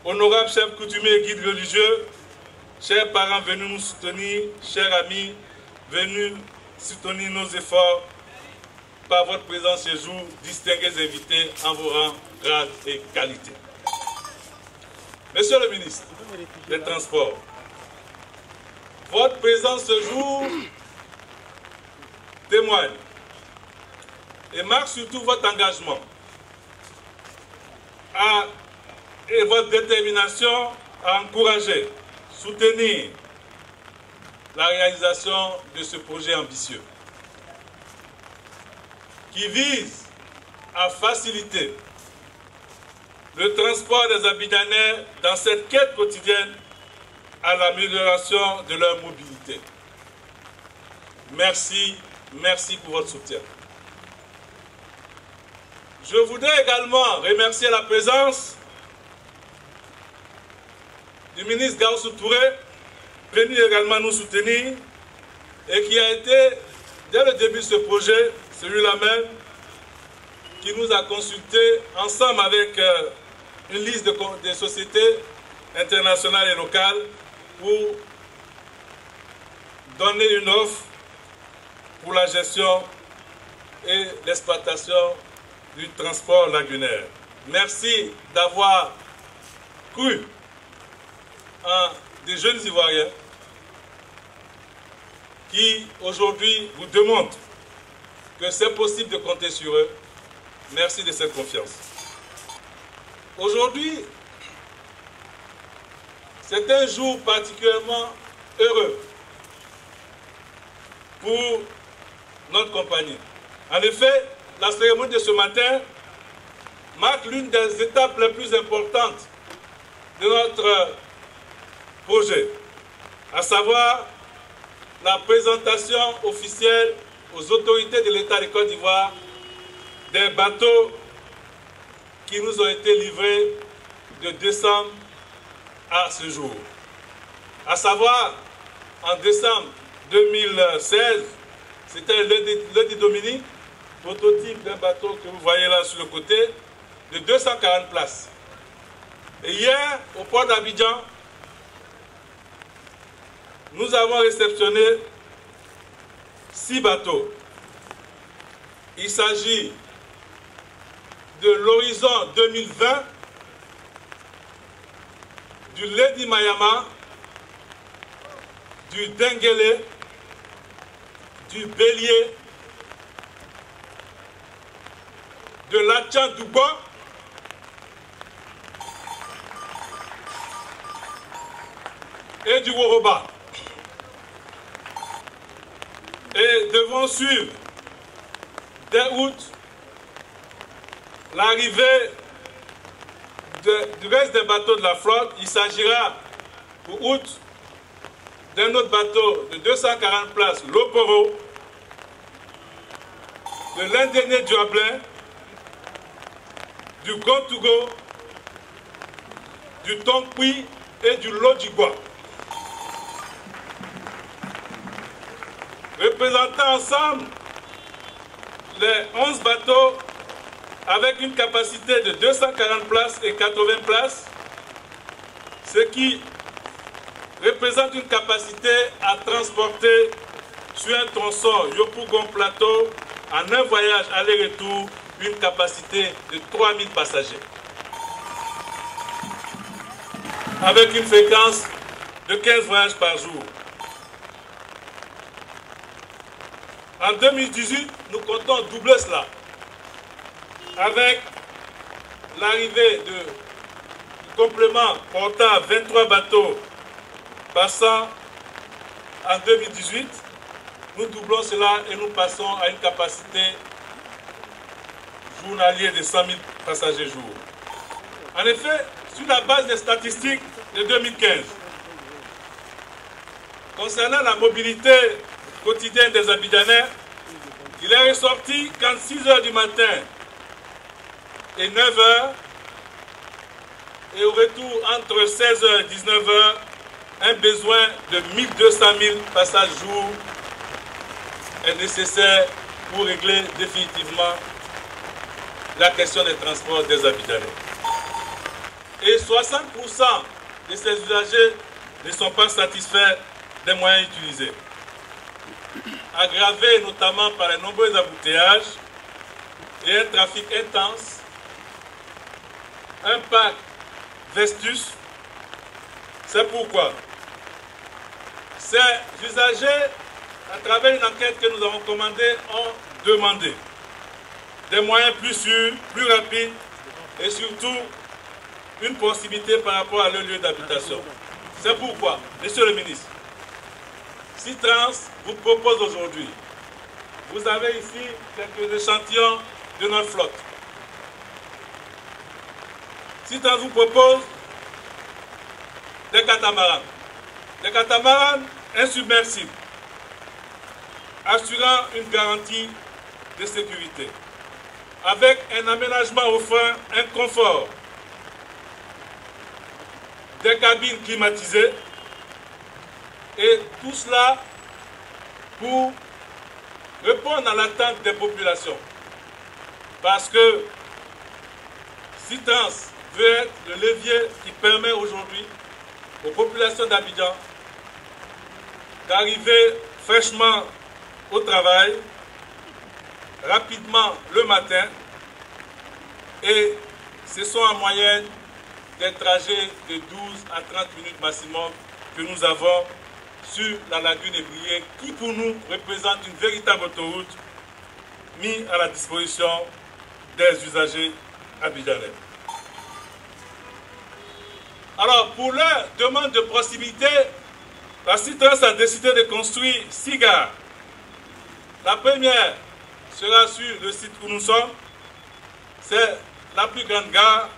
honorables chefs coutumiers et guides religieux, chers parents venus nous soutenir, chers amis venus soutenir nos efforts par votre présence ce jour, distingués invités en vos rangs, grades et qualités. Monsieur le ministre des Transports, votre présence ce jour témoigne et marque surtout votre engagement et votre détermination à encourager, soutenir la réalisation de ce projet ambitieux qui vise à faciliter le transport des Abidjanais dans cette quête quotidienne à l'amélioration de leur mobilité. Merci, merci pour votre soutien. Je voudrais également remercier la présence du ministre Gaussou Touré, venu également nous soutenir et qui a été, dès le début de ce projet, celui-là même, qui nous a consultés ensemble avec une liste de sociétés internationales et locales pour donner une offre pour la gestion et l'exploitation du transport lagunaire. Merci d'avoir cru en des jeunes Ivoiriens qui aujourd'hui vous démontrent que c'est possible de compter sur eux. Merci de cette confiance. Aujourd'hui, c'est un jour particulièrement heureux pour notre compagnie. En effet, la cérémonie de ce matin marque l'une des étapes les plus importantes de notre projet, à savoir la présentation officielle aux autorités de l'État de Côte d'Ivoire des bateaux qui nous ont été livrés de décembre à ce jour. À savoir, en décembre 2016, c'était le Dominique, prototype d'un bateau que vous voyez là sur le côté, de 240 places. Et hier, au port d'Abidjan, nous avons réceptionné 6 bateaux. Il s'agit de l'Horizon 2020, du Lady Mayama, du Denguele, du Bélier, de l'Achan Douba, et du Woroba. Et devront suivre dès août l'arrivée du reste des bateaux de la flotte. Il s'agira pour août d'un autre bateau de 240 places, l'Oporo, de l'Indéné du Ablin, du Gontugo, du Tonkwi et du Lodjigwa. Représentant ensemble les 11 bateaux avec une capacité de 240 places et 80 places, ce qui représente une capacité à transporter sur un tronçon Yopougon Plateau en un voyage aller-retour une capacité de 3000 passagers. Avec une fréquence de 15 voyages par jour. En 2018, nous comptons doubler cela avec l'arrivée du complément portant 23 bateaux passant en 2018. Nous doublons cela et nous passons à une capacité journalière de 100 000 passagers jour. En effet, sur la base des statistiques de 2015, concernant la mobilité quotidienne des Abidjanais, il est ressorti qu'en 6 h du matin et 9 h, et au retour entre 16 h et 19 h, un besoin de 1200 000 passages jour est nécessaire pour régler définitivement la question des transports des Abidjanais. et 60% de ces usagers ne sont pas satisfaits des moyens utilisés. Aggravés notamment par les nombreux embouteillages et un trafic intense, un parc vestus, c'est pourquoi ces usagers, à travers une enquête que nous avons commandée, ont demandé des moyens plus sûrs, plus rapides et surtout une possibilité par rapport à leur lieu d'habitation. C'est pourquoi, Monsieur le ministre, Citrans vous propose aujourd'hui, vous avez ici quelques échantillons de notre flotte. Citrans vous propose des catamarans insubmersibles, assurant une garantie de sécurité, avec un aménagement offrant un confort, des cabines climatisées, et tout cela pour répondre à l'attente des populations. Parce que Citrans veut être le levier qui permet aujourd'hui aux populations d'Abidjan d'arriver fraîchement au travail, rapidement le matin, et ce sont en moyenne des trajets de 12 à 30 minutes maximum que nous avons sur la lagune Ébrié, qui pour nous représente une véritable autoroute mise à la disposition des usagers abidjanais. Alors, pour leur demande de proximité, la Citrans a décidé de construire 6 gares. La première sera sur le site où nous sommes. C'est la plus grande gare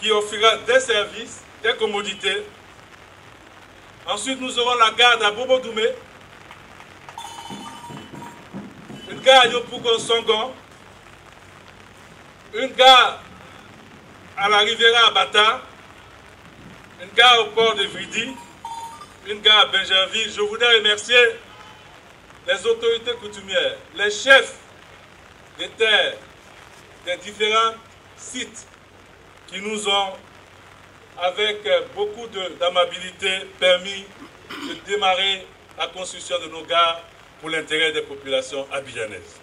qui offrira des services, des commodités. Ensuite, nous aurons la gare d'Abobo-Doumé, une gare à Yopougon-Songon, une gare à la Riviera Abata, une gare au port de Vridi, une gare à Benjerville. Je voudrais remercier les autorités coutumières, les chefs des terres des différents sites qui nous ont, avec beaucoup d'amabilité, permis de démarrer la construction de nos gares pour l'intérêt des populations abidjanaises.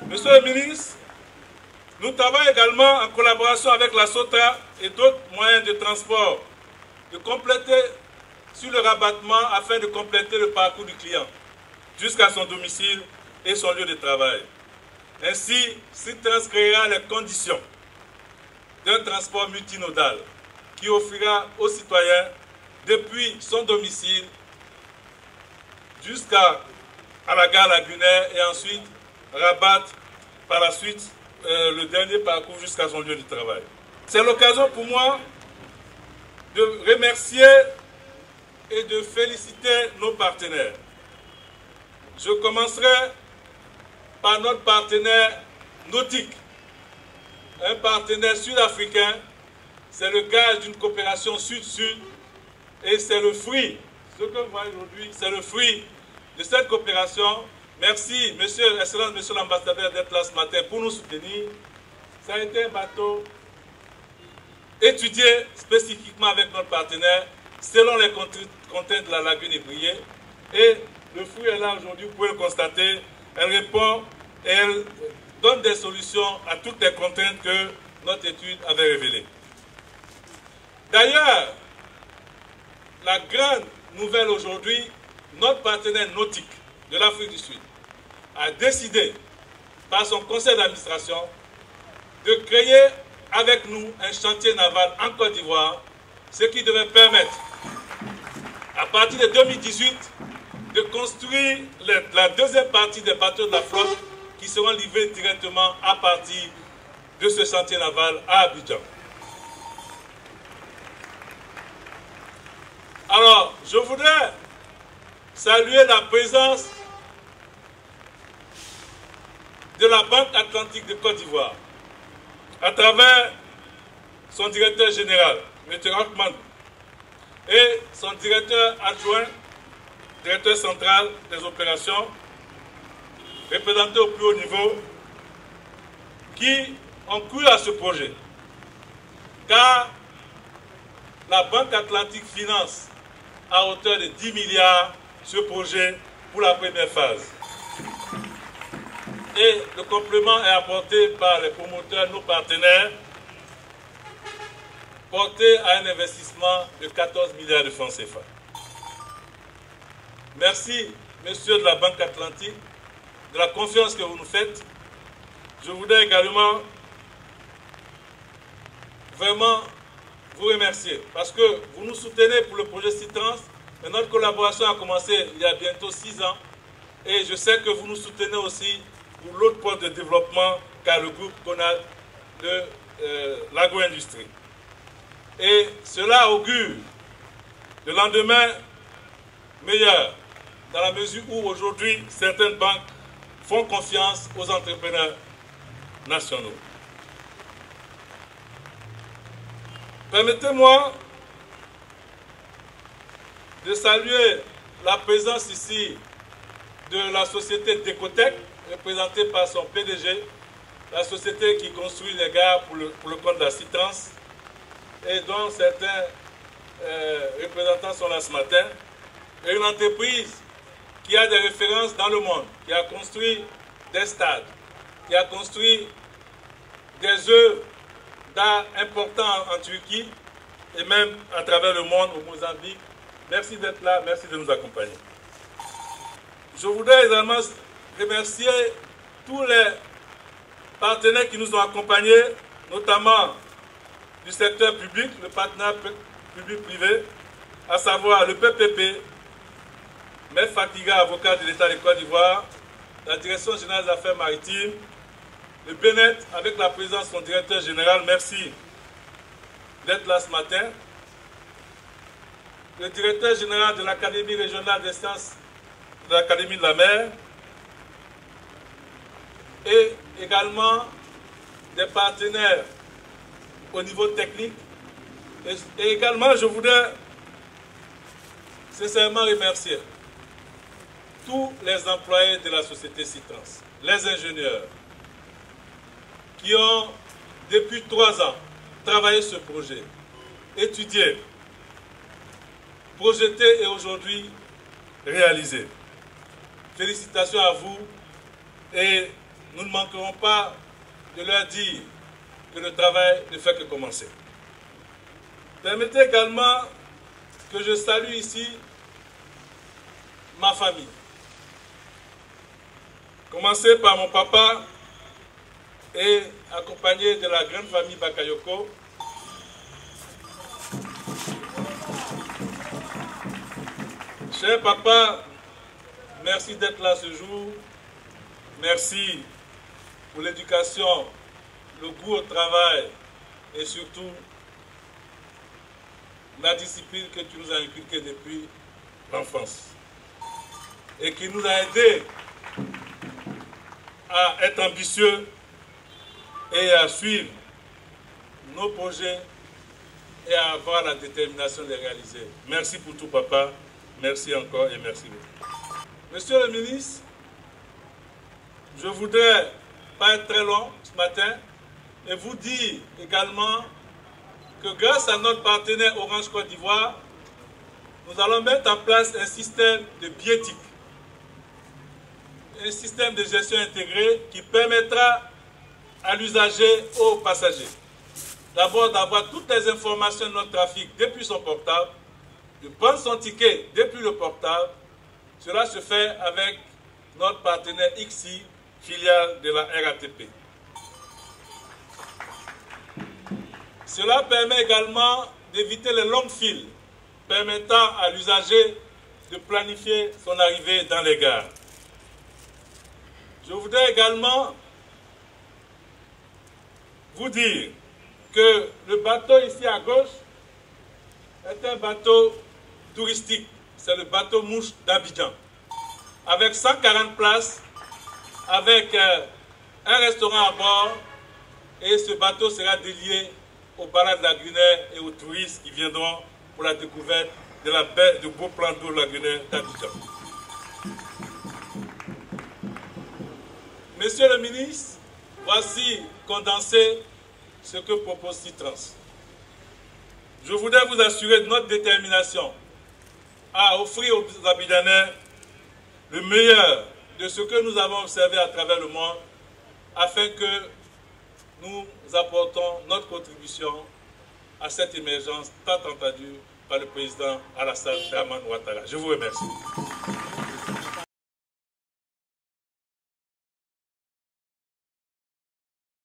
Monsieur le ministre, nous travaillons également en collaboration avec la SOTRA et d'autres moyens de transport de compléter sur le rabattement afin de compléter le parcours du client jusqu'à son domicile et son lieu de travail. Ainsi, Citrans créera les conditions d'un transport multinodal qui offrira aux citoyens depuis son domicile jusqu'à la gare lagunaire et ensuite rabattre par la suite le dernier parcours jusqu'à son lieu de travail. C'est l'occasion pour moi de remercier et de féliciter nos partenaires. Je commencerai par notre partenaire nautique, un partenaire sud-africain. C'est le gage d'une coopération sud-sud et c'est le fruit, ce que vous voyez aujourd'hui, c'est le fruit de cette coopération. Merci, Excellence Monsieur l'ambassadeur, d'être là ce matin pour nous soutenir. Ça a été un bateau étudié spécifiquement avec notre partenaire selon les contraintes de la lagune Ébrié. Et le fruit est là aujourd'hui, vous pouvez le constater. Elle répond et elle donne des solutions à toutes les contraintes que notre étude avait révélées. D'ailleurs, la grande nouvelle aujourd'hui, notre partenaire nautique de l'Afrique du Sud a décidé, par son conseil d'administration, de créer avec nous un chantier naval en Côte d'Ivoire, ce qui devait permettre, à partir de 2018, de construire la deuxième partie des bateaux de la flotte qui seront livrés directement à partir de ce chantier naval à Abidjan. Alors, je voudrais saluer la présence de la Banque Atlantique de Côte d'Ivoire à travers son directeur général, M. Rockman, et son directeur adjoint, directeur central des opérations, représenté au plus haut niveau, qui ont cru à ce projet. Car la Banque Atlantique finance à hauteur de 10 milliards ce projet pour la première phase. Et le complément est apporté par les promoteurs, nos partenaires, porté à un investissement de 14 milliards de francs CFA. Merci, messieurs de la Banque Atlantique, de la confiance que vous nous faites. Je voudrais également vraiment vous remercier parce que vous nous soutenez pour le projet Citrans. Mais notre collaboration a commencé il y a bientôt 6 ans et je sais que vous nous soutenez aussi pour l'autre point de développement qu'a le groupe Conal de l'agro-industrie. Et cela augure de lendemain meilleur dans la mesure où aujourd'hui certaines banques font confiance aux entrepreneurs nationaux. Permettez-moi de saluer la présence ici de la société Decotec, représentée par son PDG, la société qui construit les gares pour le compte de la Citrans, et dont certains représentants sont là ce matin, et une entreprise qui a des références dans le monde, qui a construit des stades, qui a construit des œuvres d'art importants en Turquie et même à travers le monde, au Mozambique. Merci d'être là, merci de nous accompagner. Je voudrais également remercier tous les partenaires qui nous ont accompagnés, notamment du secteur public, le partenariat public-privé, à savoir le PPP, Maître Fatiga, avocat de l'État de Côte d'Ivoire, la Direction générale des affaires maritimes, le BNET, avec la présence de son directeur général, merci d'être là ce matin, le directeur général de l'Académie régionale des sciences de l'Académie de la mer, et également des partenaires au niveau technique. Et également, je voudrais sincèrement remercier tous les employés de la société Citrans, les ingénieurs, qui ont, depuis 3 ans, travaillé ce projet, étudié, projeté et aujourd'hui réalisé. Félicitations à vous et nous ne manquerons pas de leur dire que le travail ne fait que commencer. Permettez également que je salue ici ma famille. Commencer par mon papa et accompagné de la grande famille Bakayoko. Cher papa, merci d'être là ce jour. Merci pour l'éducation, le goût au travail et surtout la discipline que tu nous as inculquée depuis l'enfance et qui nous a aidés à être ambitieux et à suivre nos projets et à avoir la détermination de les réaliser. Merci pour tout, papa. Merci encore et merci beaucoup. Monsieur le ministre, je voudrais pas être très long ce matin et vous dire également que grâce à notre partenaire Orange Côte d'Ivoire, nous allons mettre en place un système de bioéthique, un système de gestion intégré qui permettra à l'usager, aux passagers, d'abord d'avoir toutes les informations de notre trafic depuis son portable, de prendre son ticket depuis le portable. Cela se fait avec notre partenaire ICSI, filiale de la RATP. Cela permet également d'éviter les longues files, permettant à l'usager de planifier son arrivée dans les gares. Je voudrais également vous dire que le bateau ici à gauche est un bateau touristique. C'est le bateau Mouche d'Abidjan, avec 140 places, avec un restaurant à bord, et ce bateau sera dédié aux balades lagunaires et aux touristes qui viendront pour la découverte de la baie de beau plan d'eau lagunaire d'Abidjan. Monsieur le ministre, Voici condensé ce que propose Citrans. Je voudrais vous assurer de notre détermination à offrir aux Abidjanais le meilleur de ce que nous avons observé à travers le monde afin que nous apportons notre contribution à cette émergence tant entendue par le président Alassane Dramane Ouattara. Je vous remercie.